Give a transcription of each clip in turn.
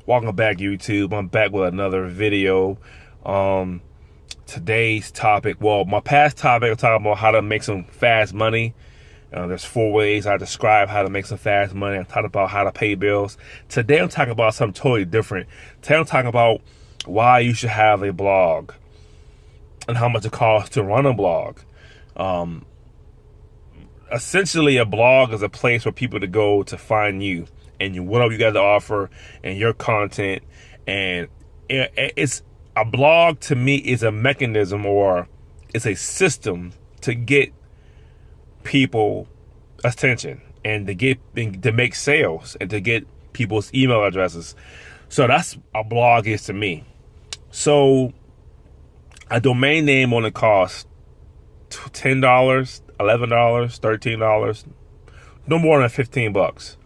Welcome back, YouTube. I'm back with another video. Today's topic, my past topic, I'm talking about how to make some fast money. There's 4 ways I describe how to make some fast money. I talked about how to pay bills. Today I'm talking about something totally different. Today I'm talking about why you should have a blog and how much it costs to run a blog. Essentially, a blog is a place for people to go to find you and whatever you got to offer and your content. And it's a blog, to me, is a mechanism, or it's a system to get people attention and to make sales and to get people's email addresses. So that's a blog is to me. So a domain name only costs $10, $11, $13, no more than $15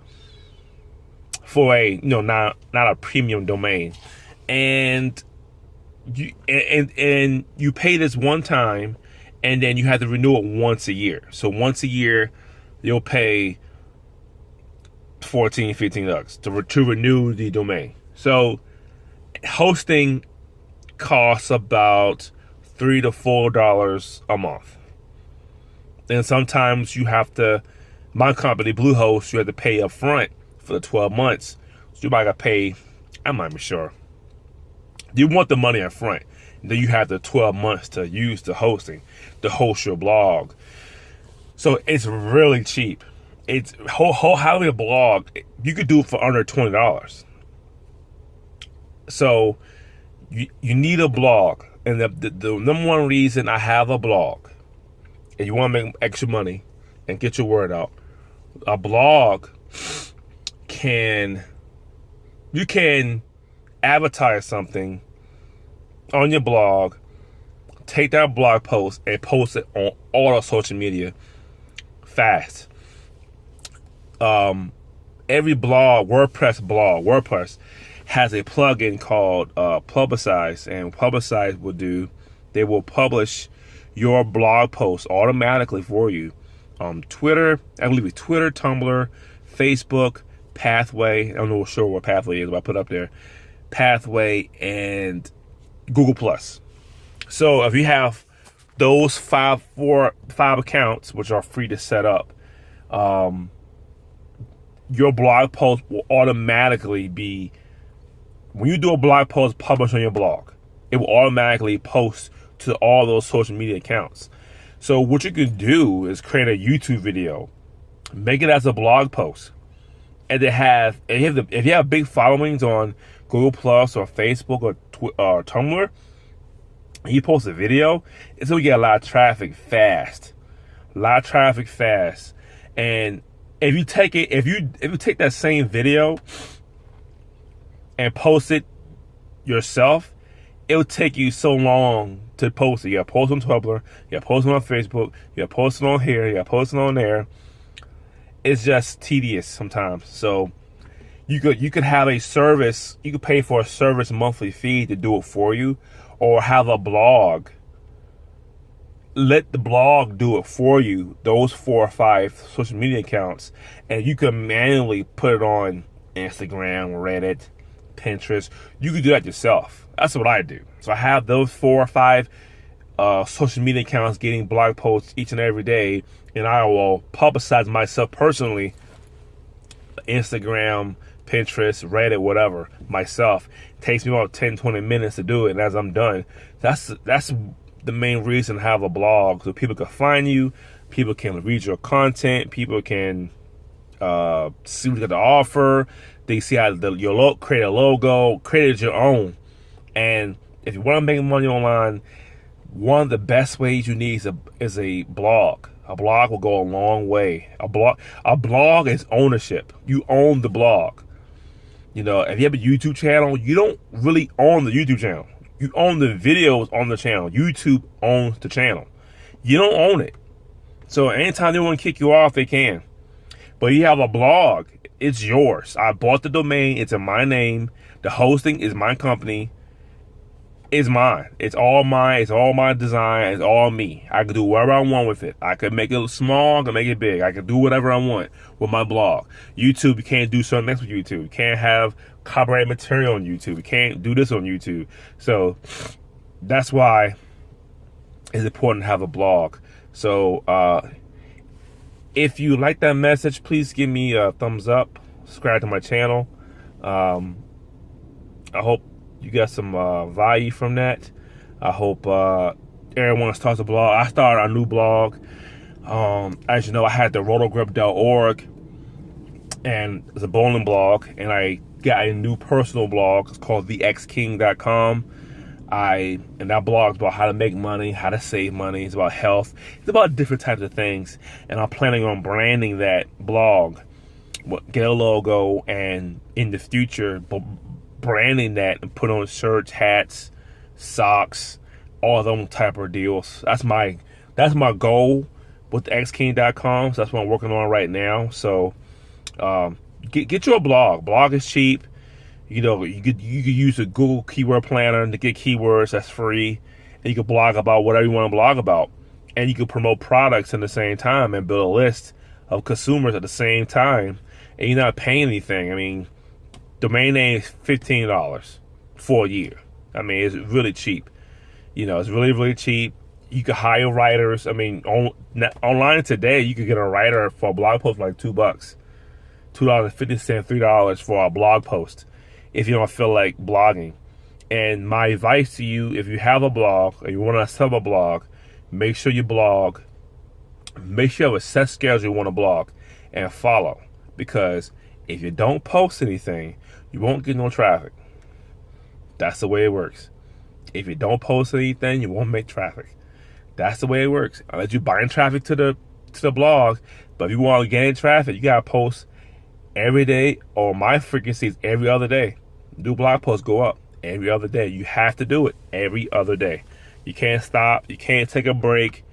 for a not a premium domain. And you pay this one time, and then you have to renew it once a year. So once a year you'll pay $14, $15 to renew the domain. So hosting costs about $3 to $4 a month. And sometimes you have to, my company, Bluehost, you have to pay up front for the 12 months. So you might have to pay, I'm not even sure. You want the money up front. Then you have the 12 months to use the hosting, to host your blog. So it's really cheap. It's having a blog, you could do it for under $20. So you need a blog. And the number one reason I have a blog, and you want to make extra money and get your word out, a blog you can advertise something on your blog, take that blog post and post it on all the social media fast. Every WordPress has a plugin called Publicize, and Publicize they will publish your blog post automatically for you. Twitter, I believe it's Twitter, Tumblr, Facebook, Pathway. I'm not sure what Pathway is, but I put up there. Pathway and Google Plus. So if you have those five accounts, which are free to set up, your blog post will automatically be, when you do a blog post published on your blog, it will automatically post to all those social media accounts. So what you can do is create a YouTube video, make it as a blog post, and if you have big followings on Google Plus or Facebook or Tumblr, and you post a video, it's gonna get a lot of traffic fast. And if you take that same video and post it yourself, it will take you so long to post it. You gotta post on Tumblr, you gotta post it on Facebook, you gotta post it on here, you gotta post it on there. It's just tedious sometimes. So you could have a service, you could pay for a service monthly fee to do it for you, or have a blog. Let the blog do it for you, those 4 or 5 social media accounts, and you can manually put it on Instagram, Reddit, Pinterest. You can do that yourself. That's what I do. So I have those 4 or 5 social media accounts getting blog posts each and every day, and I will publicize myself personally, Instagram, Pinterest, Reddit, whatever, myself. It takes me about 10-20 minutes to do it, and as I'm done, that's the main reason to have a blog, so people can find you, people can read your content, people can see what you got to offer. They see how create a logo, create it your own. And if you want to make money online, one of the best ways you need is a blog. A blog will go a long way. A blog is ownership. You own the blog. If you have a YouTube channel, you don't really own the YouTube channel. You own the videos on the channel. YouTube owns the channel. You don't own it. So anytime they want to kick you off, they can. But you have a blog, it's yours. I bought the domain. It's in my name. The hosting is my company. It's mine. It's all mine. It's all my design. It's all me. I can do whatever I want with it. I can make it small. I can make it big. I can do whatever I want with my blog. YouTube, you can't do certain things with YouTube. You can't have copyright material on YouTube. You can't do this on YouTube. So that's why it's important to have a blog. So if you like that message, please give me a thumbs up. Subscribe to my channel. I hope you got some value from that. I hope everyone starts a blog. I started a new blog. As you know, I had the rotogrip.org, and it's a bowling blog, and I got a new personal blog. It's called thexking.com. And that blog is about how to make money, how to save money. It's about health. It's about different types of things. And I'm planning on branding that blog, get a logo, and in the future, branding that and put on shirts, hats, socks, all them type of deals. That's my goal with the xking.com. So that's what I'm working on right now. So get your blog. Blog is cheap. You know, you could use a Google keyword planner to get keywords. That's free. And you can blog about whatever you want to blog about. And you can promote products at the same time and build a list of consumers at the same time. And you're not paying anything. I mean, domain name is $15 for a year. I mean, it's really cheap. You know, it's really, really cheap. You can hire writers. I mean, online today, you could get a writer for a blog post for like $2. $2.50, $3 for a blog post if you don't feel like blogging. And my advice to you, if you have a blog or you want to set up a blog, make sure you blog. Make sure you have a set schedule you want to blog and follow. Because if you don't post anything, you won't get no traffic. That's the way it works. If you don't post anything, you won't make traffic. That's the way it works. Unless you're buying traffic to the blog, but if you want to gain traffic, you gotta post every day, or my frequency is every other day. New blog posts go up every other day. You have to do it every other day. You can't stop. You can't take a break.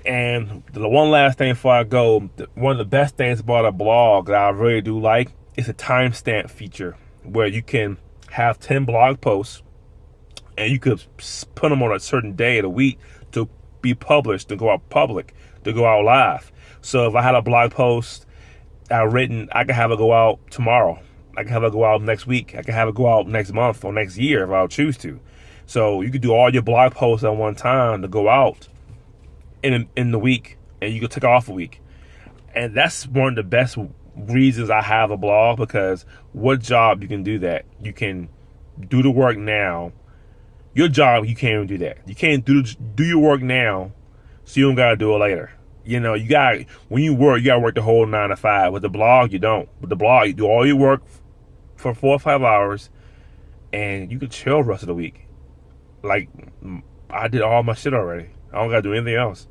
And the one last thing before I go, one of the best things about a blog that I really do like is a timestamp feature where you can have 10 blog posts and you could put them on a certain day of the week to be published, to go out public, to go out live. So if I had a blog post I've written, I can have it go out tomorrow. I can have it go out next week. I can have it go out next month or next year if I choose to. So you could do all your blog posts at one time to go out in the week, and you could take off a week. And that's one of the best reasons I have a blog, because what job you can do that? You can do the work now. Your job, you can't even do that. You can't do your work now, so you don't gotta do it later. You know, when you work, you gotta work the whole 9 to 5. With the blog, you don't. With the blog, you do all your work for 4 or 5 hours, and you can chill the rest of the week. Like, I did all my shit already. I don't gotta do anything else.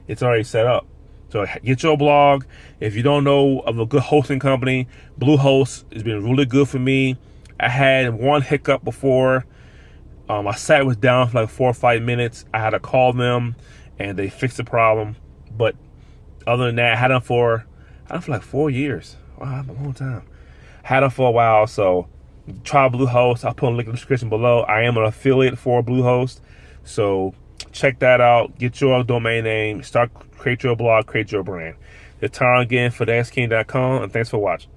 It's already set up. So get your blog. If you don't know of a good hosting company, Bluehost has been really good for me. I had one hiccup before. My site was down for like 4 or 5 minutes. I had to call them, and they fixed the problem. But other than that, I had them for like 4 years. Wow, that's a long time. Had them for a while, so try Bluehost. I'll put a link in the description below. I am an affiliate for Bluehost, so check that out. Get your domain name. Create your blog, create your brand. It's time again for thexking.com, and thanks for watching.